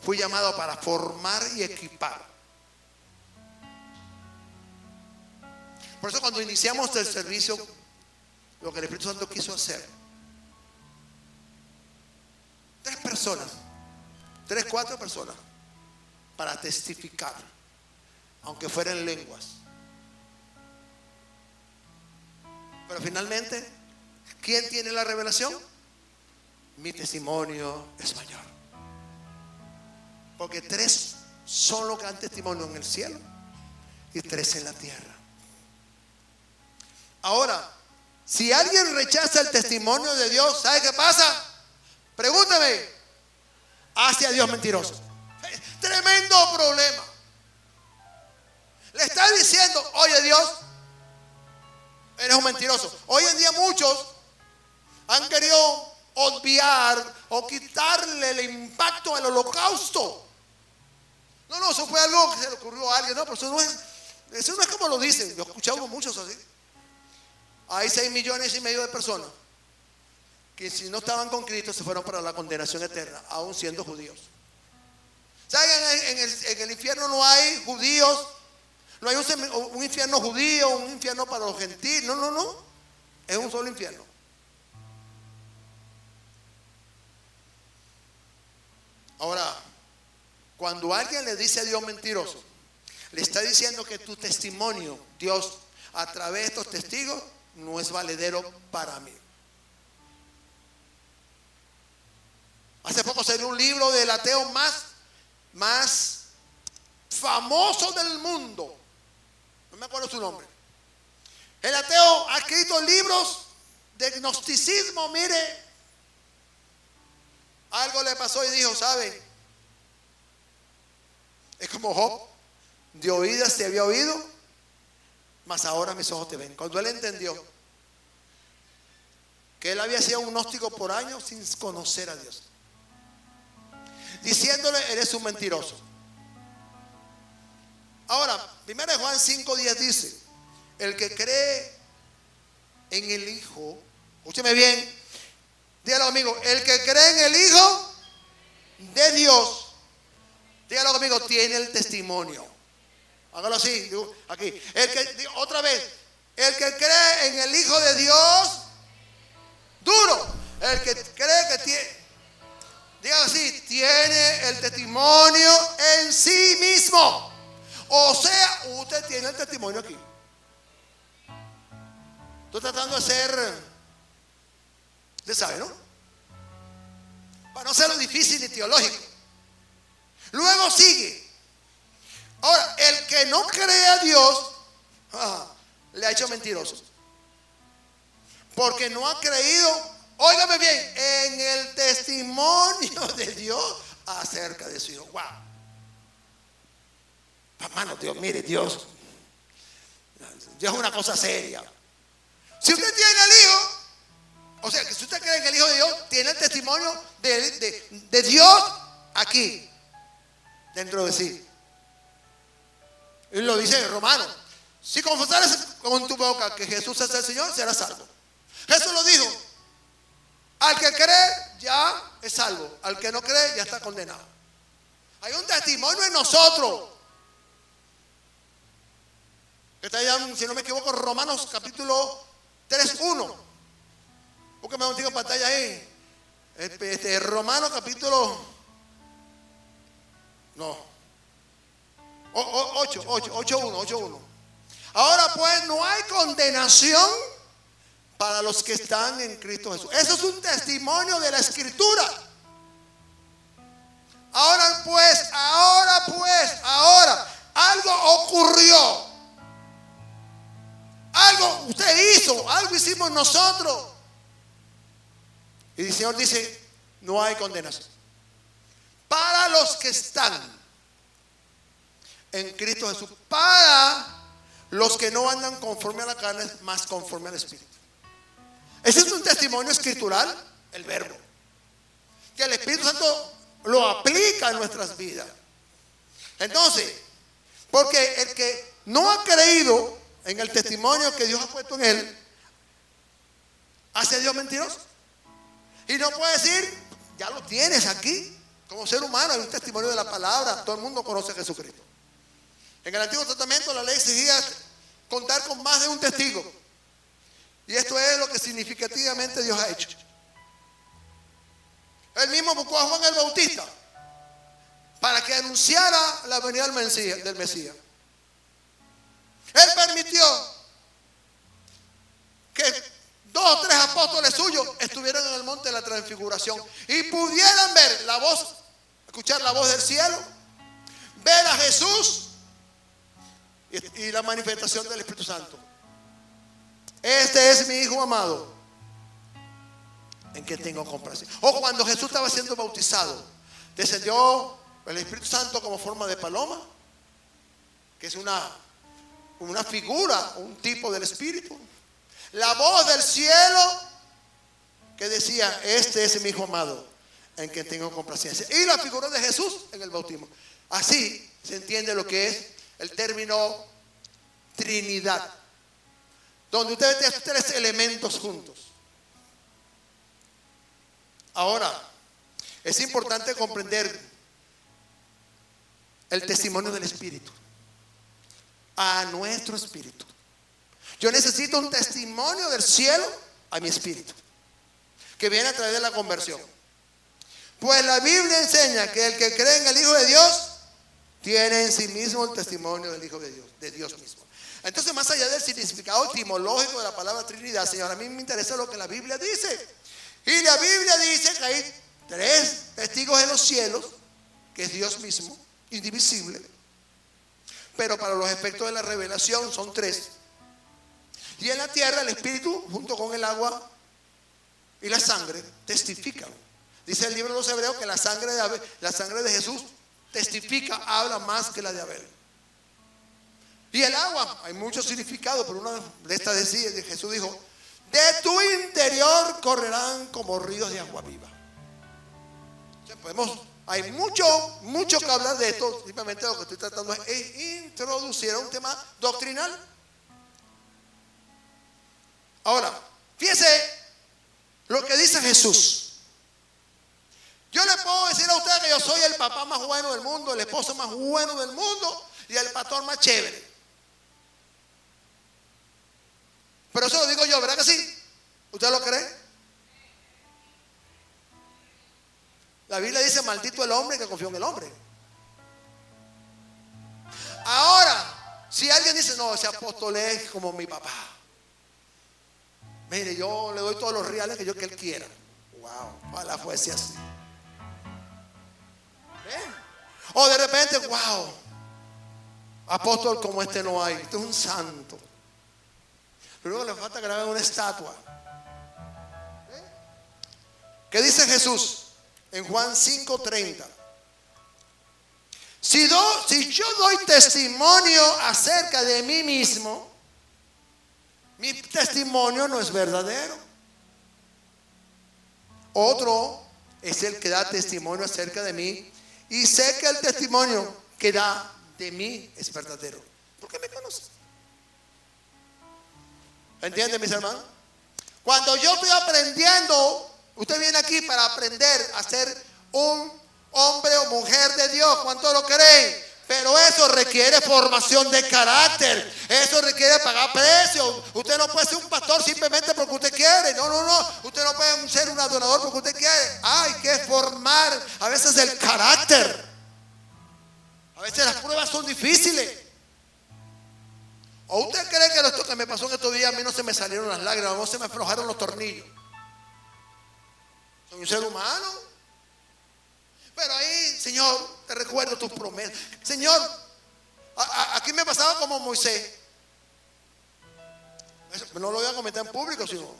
fui llamado para formar y equipar. Por eso cuando iniciamos el servicio, lo que el Espíritu Santo quiso hacer, 3 personas, 3, 4 personas, para testificar, aunque fueran lenguas. Pero finalmente, ¿quién tiene la revelación? Mi testimonio es mayor. Porque 3 son los que dan testimonio en el cielo y 3 en la tierra. Ahora, si alguien rechaza el testimonio de Dios, ¿sabe qué pasa? Pregúntame, hace a Dios mentiroso. Tremendo problema. Le está diciendo, oye Dios, eres un mentiroso. Hoy en día muchos han querido obviar o quitarle el impacto al holocausto. No, eso fue algo que se le ocurrió a alguien. No, pero eso no es como lo dicen. Yo he escuchado muchos así. Hay 6,5 millones de personas que si no estaban con Cristo se fueron para la condenación eterna, aún siendo judíos. ¿Saben? En el infierno no hay judíos, no hay un infierno judío, un infierno para los gentiles. No. Es un solo infierno. Ahora, cuando alguien le dice a Dios mentiroso, le está diciendo que tu testimonio, Dios, a través de estos testigos, no es valedero para mí. Hace poco salió un libro del ateo más famoso del mundo. No me acuerdo su nombre. El ateo ha escrito libros de gnosticismo. Mire, algo le pasó y dijo, ¿sabe? Es como Job, de oídas te había oído, mas ahora mis ojos te ven. Cuando él entendió que él había sido un gnóstico por años sin conocer a Dios, diciéndole, eres un mentiroso. Ahora, 1 Juan 5:10 dice, el que cree en el Hijo, escúcheme bien, dígalo conmigo, el que cree en el Hijo de Dios, dígalo conmigo, tiene el testimonio. Hágalo así, aquí. Otra vez, el que cree en el Hijo de Dios, duro, el que cree que tiene, dígalo así, tiene el testimonio en sí mismo. O sea, usted tiene el testimonio aquí. Estoy tratando de ser, usted sabe, ¿no? Para no ser lo difícil ni teológico. Luego sigue. Ahora, el que no cree a Dios, le ha hecho mentiroso. Porque no ha creído, óigame bien, en el testimonio de Dios acerca de su Hijo. Wow. Hermano, Dios, mire, Dios es una cosa seria. Si usted tiene el Hijo, o sea, que si usted cree en el Hijo de Dios, tiene el testimonio de Dios aquí, dentro de sí. Y lo dice en Romano, si confesares con tu boca que Jesús es el Señor, serás salvo. Jesús lo dijo, al que cree ya es salvo, al que no cree ya está condenado. Hay un testimonio en nosotros. Está ya, si no me equivoco, Romanos capítulo 3:1. Búsqueme un en pantalla ahí. Romanos capítulo 8:1. Ahora pues no hay condenación para los que están en Cristo Jesús. Eso es un testimonio de la Escritura. Ahora algo ocurrió. Algo usted hizo, algo hicimos nosotros. Y el Señor dice, no hay condenación para los que están en Cristo Jesús, para los que no andan conforme a la carne, más conforme al Espíritu. Ese es un testimonio escritural, el verbo, que el Espíritu Santo lo aplica en nuestras vidas. Entonces, porque el que no ha creído en el testimonio que Dios ha puesto en él, hace a Dios mentiroso. Y no puede decir, ya lo tienes aquí. Como ser humano hay un testimonio de la palabra. Todo el mundo conoce a Jesucristo. En el Antiguo Testamento la ley exigía contar con más de un testigo. Y esto es lo que significativamente Dios ha hecho. Él mismo buscó a Juan el Bautista para que anunciara la venida del Mesías. Él permitió que 2 o 3 apóstoles suyos estuvieran en el monte de la transfiguración y pudieran ver la voz, escuchar la voz del cielo, ver a Jesús y la manifestación del Espíritu Santo. Este es mi Hijo amado, en que tengo complacencia. O cuando Jesús estaba siendo bautizado, descendió el Espíritu Santo como forma de paloma, que es una figura, un tipo del Espíritu. La voz del cielo que decía: este es mi Hijo amado, en que tengo complacencia. Y la figura de Jesús en el bautismo. Así se entiende lo que es el término Trinidad, donde usted ve 3 elementos juntos. Ahora, es importante comprender el testimonio del Espíritu a nuestro espíritu. Yo necesito un testimonio del cielo a mi espíritu, que viene a través de la conversión. Pues la Biblia enseña que el que cree en el Hijo de Dios tiene en sí mismo el testimonio del Hijo de Dios mismo. Entonces, más allá del significado etimológico de la palabra Trinidad, Señor, a mí me interesa lo que la Biblia dice. Y la Biblia dice que hay 3 testigos en los cielos, que es Dios mismo, indivisible. Pero para los efectos de la revelación son 3. Y en la tierra el Espíritu, junto con el agua y la sangre, testifican. Dice el libro de los Hebreos que la sangre de Jesús testifica, habla más que la de Abel. Y el agua, hay muchos significados, pero una de estas decía, Jesús dijo: de tu interior correrán como ríos de agua viva. O sea, hay mucho que hablar de esto. Simplemente lo que estoy tratando es introducir a un tema doctrinal. Ahora, fíjese lo que dice Jesús. Yo le puedo decir a usted que yo soy el papá más bueno del mundo, el esposo más bueno del mundo y el pastor más chévere. Pero eso lo digo yo, ¿verdad que sí? ¿Usted lo cree? La Biblia dice: maldito el hombre que confió en el hombre. Ahora, si alguien dice: no, ese apóstol es como mi papá, mire, yo le doy todos los reales que él quiera. Wow, ojalá fuese así. ¿Ven? O de repente: wow, apóstol como este no hay, este es un santo. Luego le falta grabar una estatua. ¿Qué dice Jesús en Juan 5:30? Si yo doy testimonio acerca de mí mismo, mi testimonio no es verdadero. Otro es el que da testimonio acerca de mí, y sé que el testimonio que da de mí es verdadero, porque me conoce. ¿Entienden, mis hermanos? Cuando yo estoy aprendiendo, usted viene aquí para aprender a ser un hombre o mujer de Dios. ¿Cuántos lo creen? Pero eso requiere formación de carácter. Eso requiere pagar precio. Usted no puede ser un pastor simplemente porque usted quiere. No. Usted no puede ser un adorador porque usted quiere. Hay que formar a veces el carácter. A veces las pruebas son difíciles. ¿O usted cree que esto que me pasó en estos días, a mí no se me salieron las lágrimas, no se me aflojaron los tornillos? Soy un ser humano. Pero ahí, Señor, te recuerdo tus promesas. Señor, aquí me pasaba como Moisés. No lo voy a comentar en público, sino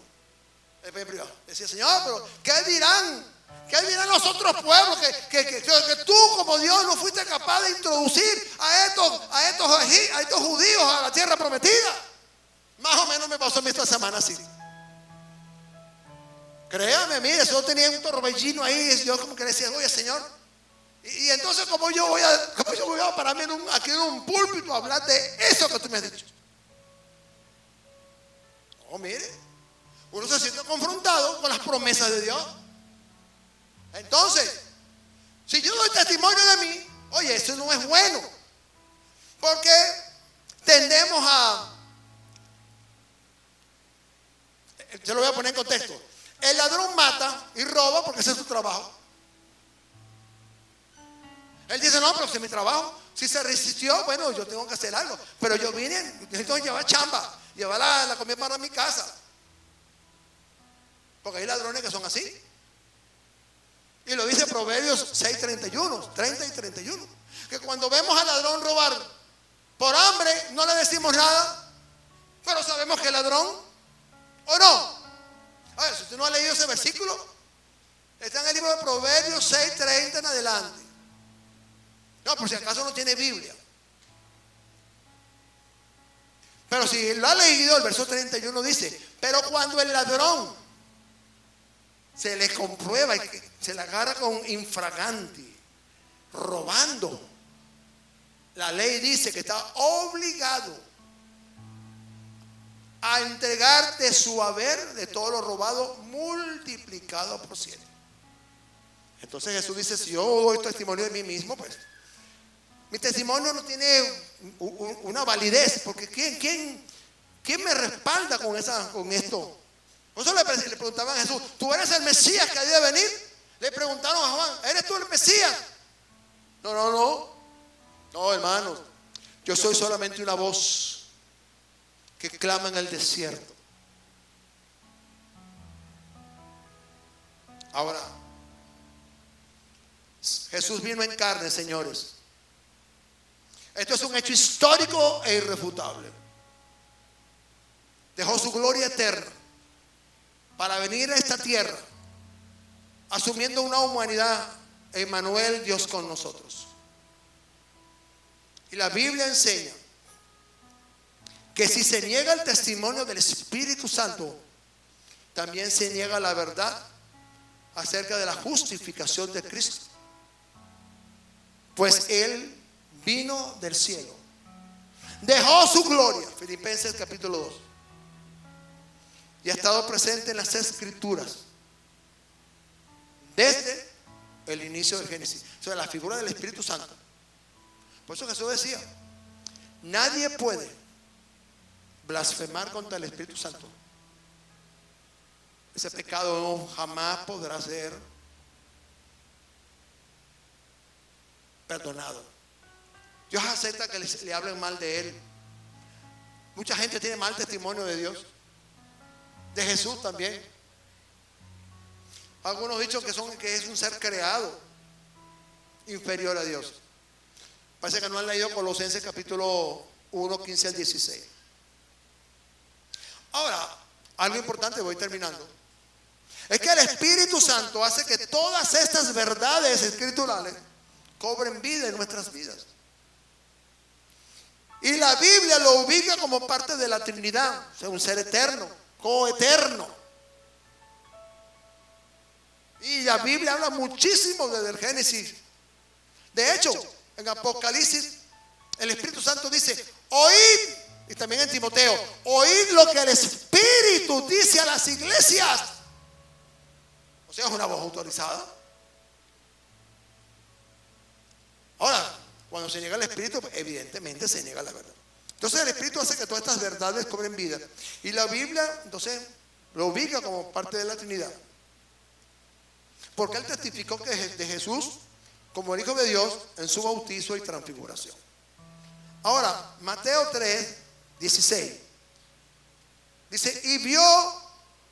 en privado. Decía: Señor, pero ¿qué dirán? ¿Qué dirán los otros pueblos? Que tú, como Dios, no fuiste capaz de introducir a estos judíos a la tierra prometida. Más o menos me pasó a mí esta semana así. Créame, mire, yo tenía un torbellino ahí. Yo como que decía: oye, Señor, y entonces ¿cómo yo voy a pararme aquí en un púlpito a hablar de eso que tú me has dicho? No, mire, uno se siente confrontado con las promesas de Dios. Entonces, si yo doy testimonio de mí, oye, eso no es bueno, porque tendemos a Se lo voy a poner en contexto. El ladrón mata y roba porque ese es su trabajo. Él dice, no, pero ese es mi trabajo. Si se resistió, bueno, yo tengo que hacer algo. Pero yo vine, necesito llevar chamba, llevar la comida para mi casa. Porque hay ladrones que son así. Y lo dice Proverbios 6:31, 30 y 31. Que cuando vemos al ladrón robar por hambre, no le decimos nada. Pero sabemos que es ladrón, ¿o no? A ver, si usted no ha leído ese versículo, está en el libro de Proverbios 6:30 en adelante. No, por si acaso no tiene Biblia. Pero si lo ha leído, el verso 31 dice, pero cuando el ladrón se le comprueba y se le agarra con infraganti, robando, la ley dice que está obligado a entregarte su haber de todo lo robado multiplicado por 7. Entonces Jesús dice, si yo doy testimonio de mí mismo, pues mi testimonio no tiene una validez, porque ¿quién me respalda con esto? Por eso le preguntaban a Jesús, ¿tú eres el Mesías que ha de venir? Le preguntaron a Juan, ¿eres tú el Mesías? No, hermanos, yo soy solamente una voz que clama en el desierto. Ahora, Jesús vino en carne, señores. Esto es un hecho histórico e irrefutable. Dejó su gloria eterna para venir a esta tierra, asumiendo una humanidad, Emmanuel, Dios con nosotros. Y la Biblia enseña que si se niega el testimonio del Espíritu Santo, también se niega la verdad acerca de la justificación de Cristo. Pues Él vino del cielo, dejó su gloria, Filipenses capítulo 2, y ha estado presente en las Escrituras desde el inicio del Génesis. O sea, la figura del Espíritu Santo. Por eso Jesús decía, nadie puede blasfemar contra el Espíritu Santo. Ese pecado jamás podrá ser perdonado. Dios acepta que le hablen mal de Él. Mucha gente tiene mal testimonio de Dios, de Jesús también. Algunos dicen que es un ser creado inferior a Dios. Parece que no han leído Colosenses capítulo 1, 15 al 16. Ahora, algo importante, voy terminando. Es que el Espíritu Santo hace que todas estas verdades escriturales cobren vida en nuestras vidas. Y la Biblia lo ubica como parte de la Trinidad, o sea, un ser eterno, coeterno. Y la Biblia habla muchísimo desde el Génesis. De hecho, en Apocalipsis, el Espíritu Santo dice, oíd, y también en Timoteo, oíd lo que el Espíritu dice a las iglesias. O sea, es una voz autorizada. Ahora, cuando se niega el Espíritu, evidentemente se niega la verdad. Entonces el Espíritu hace que todas estas verdades cobren vida. Y la Biblia, entonces, lo ubica como parte de la Trinidad. Porque Él testificó que de Jesús como el Hijo de Dios en su bautizo y transfiguración. Ahora, Mateo 3, 16. Dice, y vio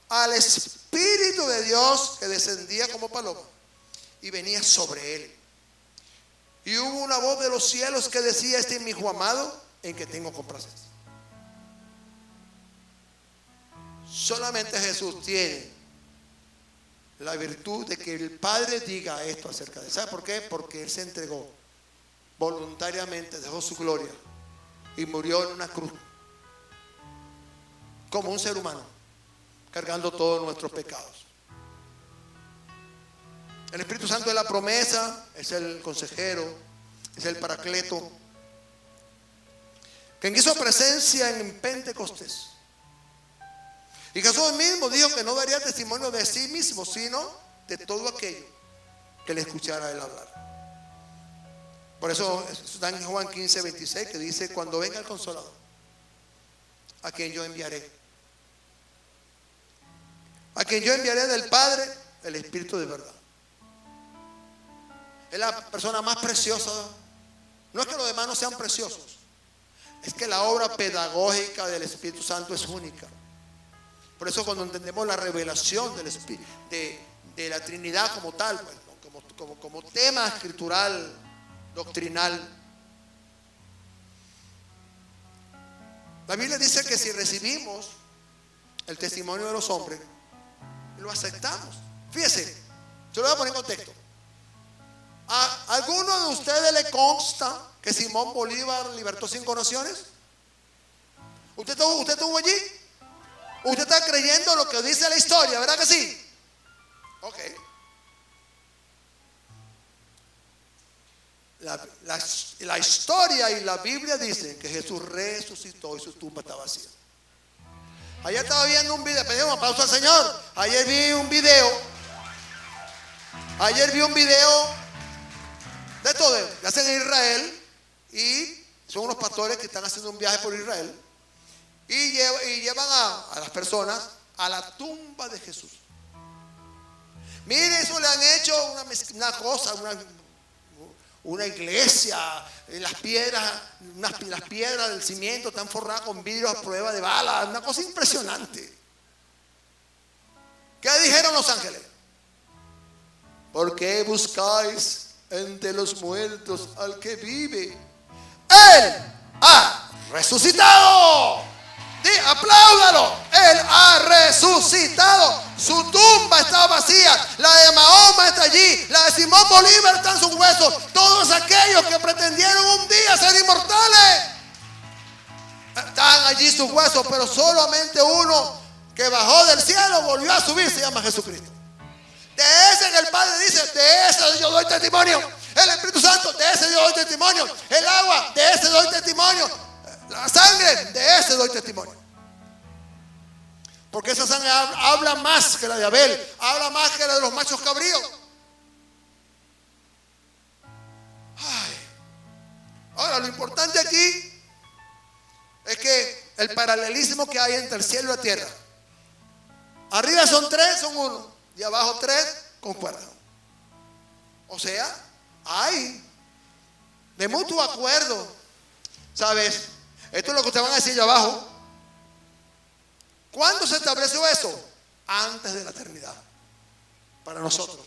al Espíritu de Dios que descendía como paloma y venía sobre Él. Y hubo una voz de los cielos que decía, este es mi Hijo amado, en que tengo complacencia. Solamente Jesús tiene la virtud de que el Padre diga esto acerca de él. ¿Sabe por qué? Porque Él se entregó voluntariamente, dejó su gloria y murió en una cruz como un ser humano, cargando todos nuestros pecados. El Espíritu Santo es la promesa, es el consejero, es el paracleto, quien hizo presencia en Pentecostés. Y Jesús mismo dijo que no daría testimonio de sí mismo, sino de todo aquello que le escuchara a Él hablar. Por eso está en Juan 15, 26, que dice, cuando venga el Consolador, a quien yo enviaré, a quien yo enviaré del Padre el Espíritu de verdad. Es la persona más preciosa. No es que los demás no sean preciosos, es que la obra pedagógica del Espíritu Santo es única. Por eso cuando entendemos la revelación del de la Trinidad como tal, como tema escritural, doctrinal, la Biblia dice que si recibimos el testimonio de los hombres, lo aceptamos. Fíjese, yo lo voy a poner en contexto. ¿A alguno de ustedes le consta que Simón Bolívar libertó 5 naciones? ¿Usted estuvo allí? ¿Usted está creyendo lo que dice la historia, verdad que sí? Ok. La historia y la Biblia dicen que Jesús resucitó y su tumba está vacía. Ayer estaba viendo un video, pedimos una pausa al Señor. Ayer vi un video de todo, que hacen en Israel, y son unos pastores que están haciendo un viaje por Israel y llevan a las personas a la tumba de Jesús. Mire, eso le han hecho una cosa, una iglesia, las piedras del cimiento están forradas con vidrios a prueba de balas, una cosa impresionante. ¿Qué dijeron los ángeles? ¿Por qué buscáis entre los muertos al que vive? Él ha resucitado. Apláudalo. Él ha resucitado. Su tumba está vacía. La de Mahoma está allí. La de Simón Bolívar está en sus huesos. Todos aquellos que pretendieron un día ser inmortales están allí sus huesos, pero solamente uno que bajó del cielo volvió a subir, se llama Jesucristo. De ese que el Padre dice, de ese yo doy testimonio. El Espíritu Santo, de ese yo doy testimonio. El agua, de ese doy testimonio. La sangre, de ese doy testimonio. Porque esa sangre habla más que la de Abel, habla más que la de los machos cabríos. Ahora, lo importante aquí es que el paralelismo que hay entre el cielo y la tierra. Arriba son 3, son 1. Y abajo 3, concuerdan. O sea, hay de mutuo acuerdo. ¿Sabes? Esto es lo que ustedes van a decir allá abajo. ¿Cuándo se estableció eso? Antes de la eternidad. Para nosotros.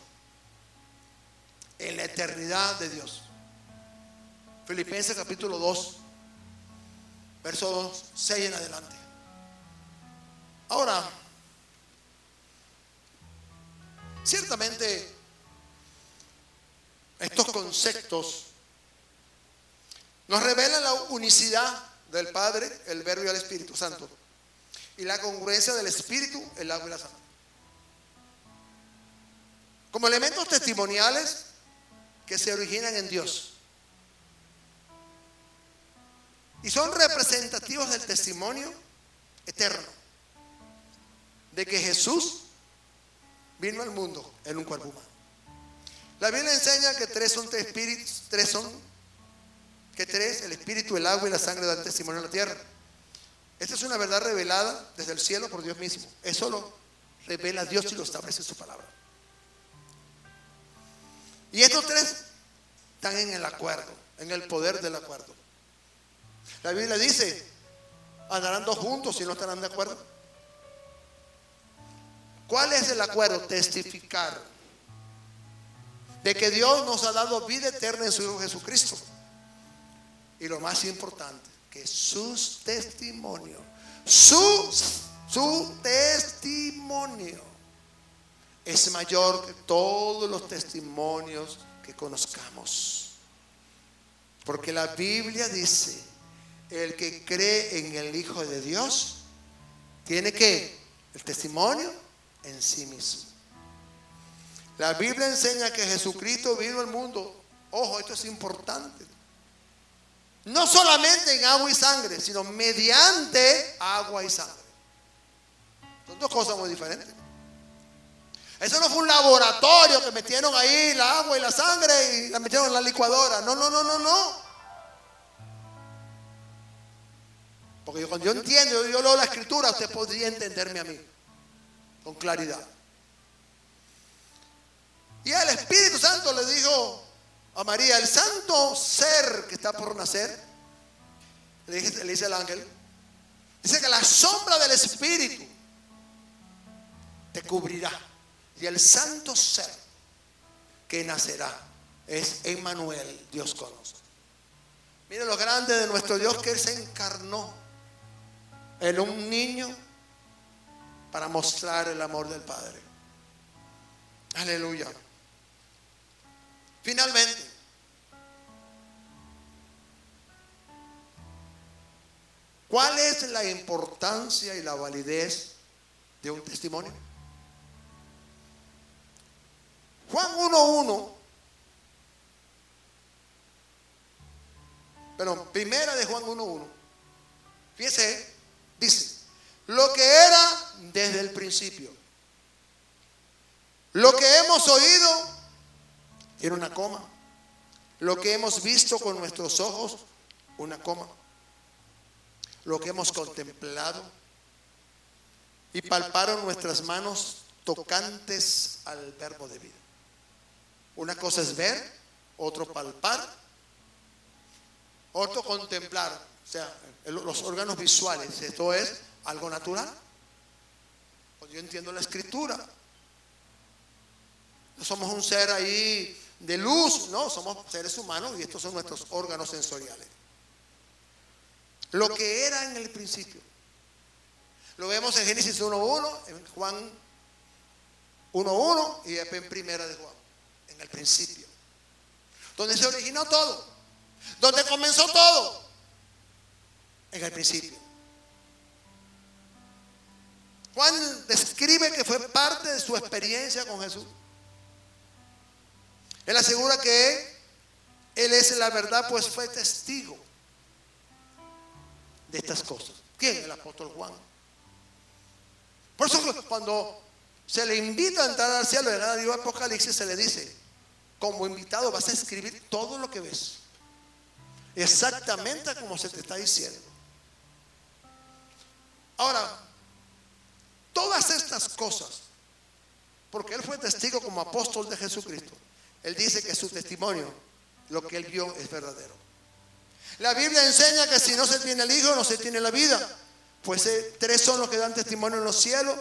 En la eternidad de Dios. Filipenses capítulo 2, versos 6 en adelante. Ahora, ciertamente, estos conceptos nos revelan la unicidad del Padre, el Verbo y el Espíritu Santo, y la congruencia del Espíritu, el agua y la sangre. Como elementos testimoniales que se originan en Dios. Y son representativos del testimonio eterno de que Jesús vino al mundo en un cuerpo humano. La Biblia enseña que 3 son 3 espíritus, 3 son que 3, el espíritu, el agua y la sangre dan testimonio en la tierra. Esta es una verdad revelada desde el cielo por Dios mismo. Eso lo revela Dios y lo establece en su palabra. Y estos 3 están en el acuerdo, en el poder del acuerdo. La Biblia dice, andarán 2 juntos si no estarán de acuerdo. ¿Cuál es el acuerdo? Testificar de que Dios nos ha dado vida eterna en su Hijo Jesucristo. Y lo más importante, que sus testimonios, su testimonio es mayor que todos los testimonios que conozcamos. Porque la Biblia dice, el que cree en el Hijo de Dios tiene que el testimonio en sí mismo. La Biblia enseña que Jesucristo vino al mundo. Ojo, esto es importante. No solamente en agua y sangre, sino mediante agua y sangre. Son 2 cosas muy diferentes. Eso no fue un laboratorio que metieron ahí el agua y la sangre y la metieron en la licuadora. No. Porque cuando yo entiendo, yo leo la escritura, usted podría entenderme a mí. con claridad. Y el Espíritu Santo le dijo a María: el santo ser que está por nacer, le dice el ángel, dice que la sombra del Espíritu te cubrirá, y el santo ser que nacerá es Emmanuel, Dios con nosotros. Miren lo grande de nuestro Dios, que Él se encarnó en un niño para mostrar el amor del Padre. Aleluya. Finalmente, ¿cuál es la importancia y la validez de un testimonio? Juan 1:1, primera de Juan 1:1, fíjese, dice: lo que era desde el principio, lo que hemos oído, tiene una coma, lo que hemos visto con nuestros ojos, una coma, lo que hemos contemplado y palparon nuestras manos tocantes al verbo de vida. Una cosa es ver, otro palpar, otro contemplar, o sea, los órganos visuales. Esto es algo natural. Cuando yo entiendo la Escritura, no somos un ser ahí de luz, no, somos seres humanos y estos son nuestros órganos sensoriales. Lo que era en el principio, lo vemos en Génesis 1:1, en Juan 1:1 y en primera de Juan, en el principio, donde se originó todo, donde comenzó todo, en el principio. Juan describe que fue parte de su experiencia con Jesús. Él asegura que Él es la verdad, pues fue testigo de estas cosas. ¿Quién? El apóstol Juan. Por eso cuando se le invita a entrar al cielo, en el libro de Apocalipsis se le dice: como invitado vas a escribir todo lo que ves, exactamente como se te está diciendo. Ahora, todas estas cosas, porque Él fue testigo como apóstol de Jesucristo, Él dice que su testimonio, lo que Él vio, es verdadero. La Biblia enseña que si no se tiene el Hijo, no se tiene la vida. Pues tres son los que dan testimonio en los cielos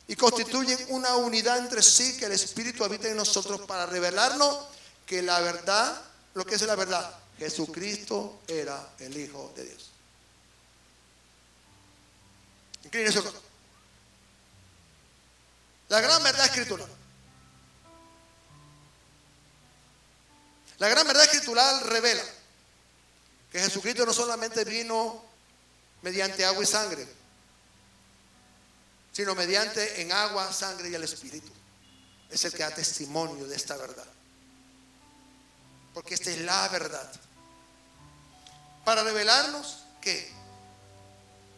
y constituyen una unidad entre sí, que el Espíritu habita en nosotros para revelarnos que la verdad, lo que es la verdad, Jesucristo era el Hijo de Dios. Inclínese. La gran verdad escritural. La gran verdad escritural revela que Jesucristo no solamente vino mediante agua y sangre, sino mediante en agua, sangre y el Espíritu. Es el que da testimonio de esta verdad, porque esta es la verdad, para revelarnos que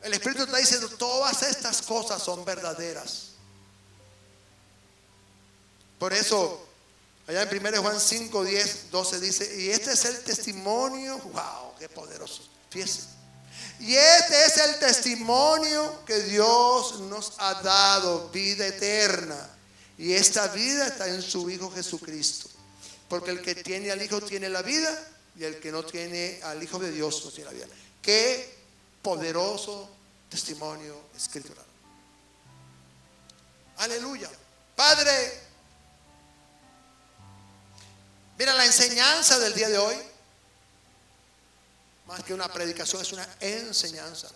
el Espíritu está diciendo: todas estas cosas son verdaderas. Por eso allá en 1 Juan 5, 10, 12 dice: y este es el testimonio. Wow, qué poderoso. Fíjense. Y este es el testimonio que Dios nos ha dado, vida eterna. Y esta vida está en su Hijo Jesucristo. Porque el que tiene al Hijo tiene la vida, y el que no tiene al Hijo de Dios no tiene la vida. Qué poderoso testimonio escritural. Aleluya. Padre, mira, la enseñanza del día de hoy, más que una predicación, es una enseñanza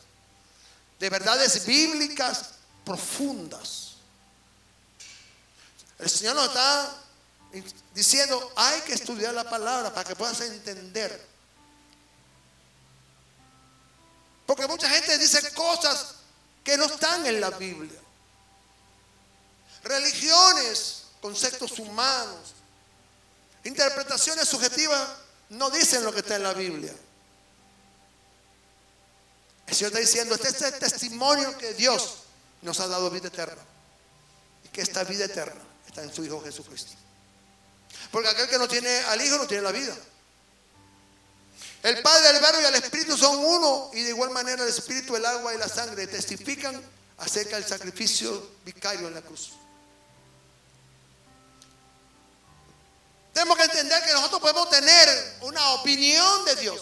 de verdades bíblicas profundas. El Señor nos está diciendo: hay que estudiar la palabra para que puedas entender. Porque mucha gente dice cosas que no están en la Biblia. Religiones, conceptos humanos, interpretaciones subjetivas no dicen lo que está en la Biblia. El Señor está diciendo: este es el testimonio que Dios nos ha dado, vida eterna, y que esta vida eterna está en su Hijo Jesucristo. Porque aquel que no tiene al Hijo no tiene la vida. El Padre, el Verbo y el Espíritu son uno, y de igual manera el Espíritu, el agua y la sangre testifican acerca del sacrificio vicario en la cruz. Tenemos que entender que nosotros podemos tener una opinión de Dios.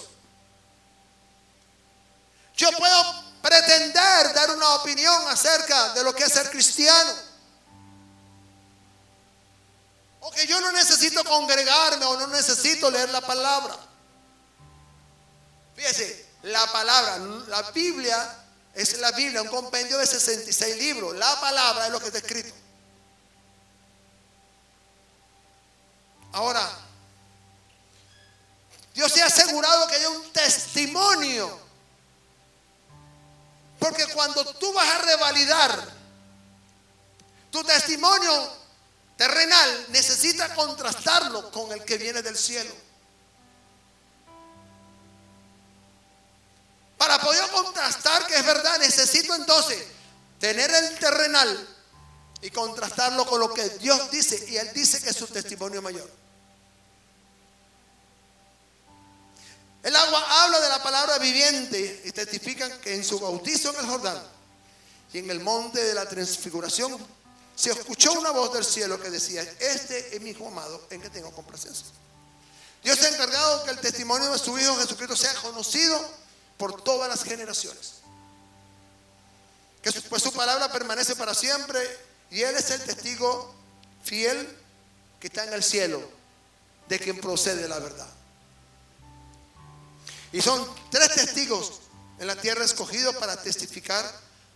Yo puedo pretender dar una opinión acerca de lo que es ser cristiano. O que yo no necesito congregarme o no necesito leer la palabra. Fíjese, la palabra, la Biblia es la Biblia, un compendio de 66 libros. La palabra es lo que está escrito. Ahora, Dios se ha asegurado que haya un testimonio. Porque cuando tú vas a revalidar tu testimonio terrenal, necesitas contrastarlo con el que viene del cielo. Para poder contrastar que es verdad, necesito entonces tener el terrenal y contrastarlo con lo que Dios dice. Y Él dice que es su testimonio mayor. El agua habla de la palabra viviente y testifican que en su bautizo en el Jordán y en el monte de la transfiguración se escuchó una voz del cielo que decía: este es mi hijo amado en que tengo complacencia. Dios se ha encargado que el testimonio de su Hijo Jesucristo sea conocido por todas las generaciones. Que pues su palabra permanece para siempre y Él es el testigo fiel que está en el cielo de quien procede la verdad. Y son 3 testigos en la tierra escogidos para testificar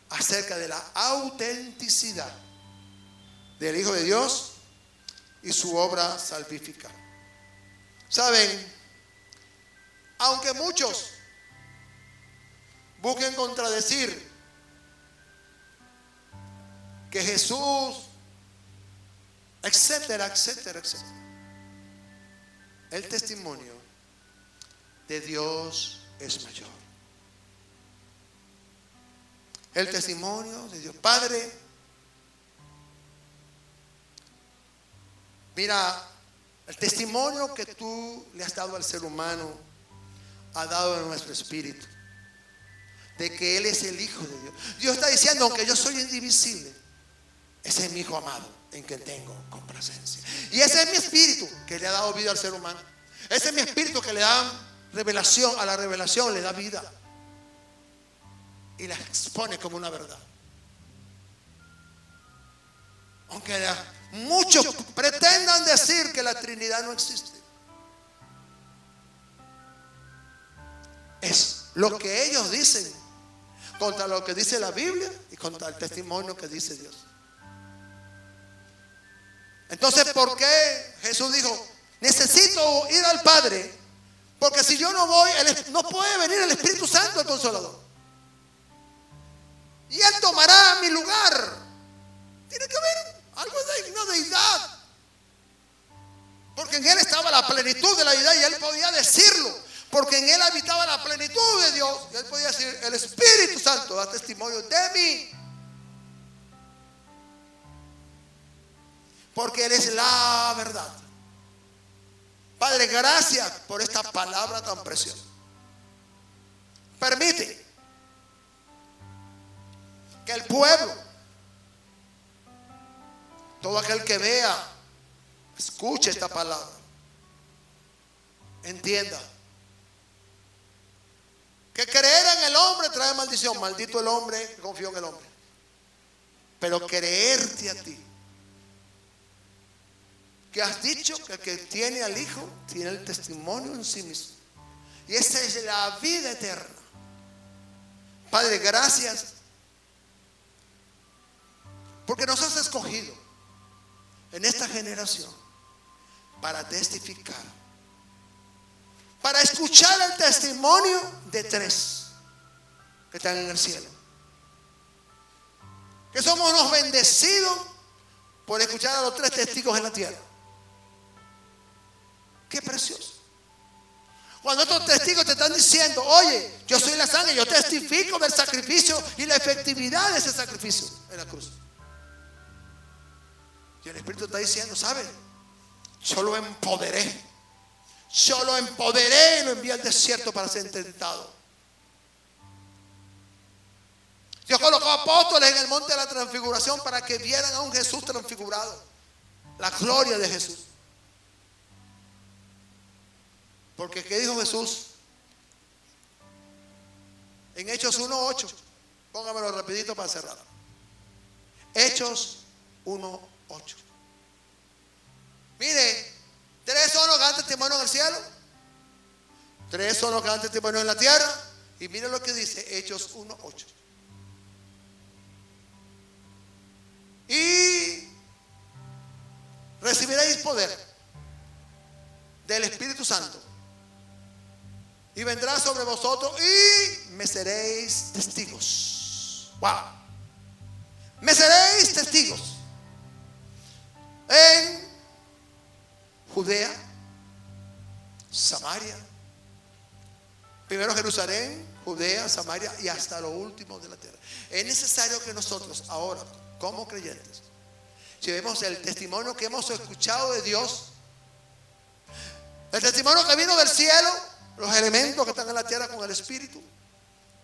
acerca de la autenticidad del Hijo de Dios y su obra salvífica. Saben, aunque muchos busquen contradecir que Jesús, etcétera, etcétera, etcétera, el testimonio de Dios es mayor. El testimonio de Dios Padre. Mira, el testimonio que tú le has dado al ser humano ha dado a nuestro espíritu de que Él es el Hijo de Dios. Dios está diciendo: aunque yo soy indivisible, ese es mi Hijo amado en quien tengo complacencia. Y ese es mi espíritu que le ha dado vida al ser humano. Ese es mi espíritu que le da revelación, a la revelación le da vida y la expone como una verdad. Aunque muchos pretendan decir que la Trinidad no existe, es lo que ellos dicen contra lo que dice la Biblia y contra el testimonio que dice Dios. Entonces, ¿por qué Jesús dijo: necesito ir al Padre? Porque si yo no voy, no puede venir el Espíritu Santo, el Consolador. Y Él tomará mi lugar. Tiene que haber algo de una deidad. Porque en Él estaba la plenitud de la deidad y Él podía decirlo. Porque en Él habitaba la plenitud de Dios. Y Él podía decir: el Espíritu Santo da testimonio de mí. Porque Él es la verdad. Padre, gracias por esta palabra tan preciosa. Permite que el pueblo, todo aquel que vea, escuche esta palabra, entienda que creer en el hombre trae maldición. Maldito el hombre que confió en el hombre. Pero creerte a ti, que has dicho que el que tiene al Hijo tiene el testimonio en sí mismo, y esa es la vida eterna. Padre, gracias porque nos has escogido en esta generación para testificar, para escuchar el testimonio de 3 que están en el cielo, que somos unos bendecidos por escuchar a los 3 testigos en la tierra. Qué precioso. Cuando estos testigos te están diciendo: oye, yo soy la sangre, yo testifico del sacrificio y la efectividad de ese sacrificio en la cruz. Y el Espíritu está diciendo: ¿sabes? Yo lo empoderé. Yo lo empoderé y lo envié al desierto para ser tentado. Dios colocó a apóstoles en el monte de la transfiguración para que vieran a un Jesús transfigurado, la gloria de Jesús. Porque ¿qué dijo Jesús? En Hechos 1:8, póngamelo rapidito para cerrar. Hechos 1:8. Mire, 3 son los que dan testimonio en el cielo, 3 son los que dan testimonio en la tierra. Y mire lo que dice Hechos 1:8. Y recibiréis poder del Espíritu Santo, y vendrá sobre vosotros y me seréis testigos. Wow. Me seréis testigos en Judea, Samaria, primero Jerusalén, Judea, Samaria y hasta lo último de la tierra. Es necesario que nosotros ahora, como creyentes, llevemos el testimonio que hemos escuchado de Dios, el testimonio que vino del cielo, los elementos que están en la tierra con el Espíritu,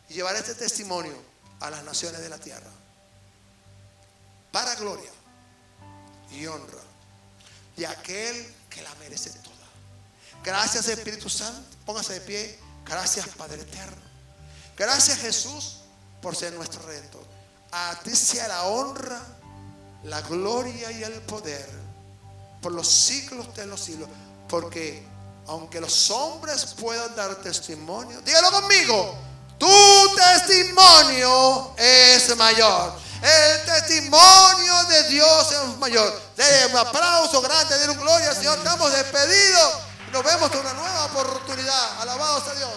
y llevar este testimonio a las naciones de la tierra para gloria y honra de aquel que la merece toda. Gracias, Espíritu Santo. Póngase de pie. Gracias, Padre eterno. Gracias, Jesús, por ser nuestro Redentor. A ti sea la honra, la gloria y el poder por los siglos de los siglos. Porque aunque los hombres puedan dar testimonio, dígalo conmigo, tu testimonio es mayor. El testimonio de Dios es mayor. Denle un aplauso grande, denle gloria al Señor. Estamos despedidos. Nos vemos en una nueva oportunidad. Alabado sea Dios.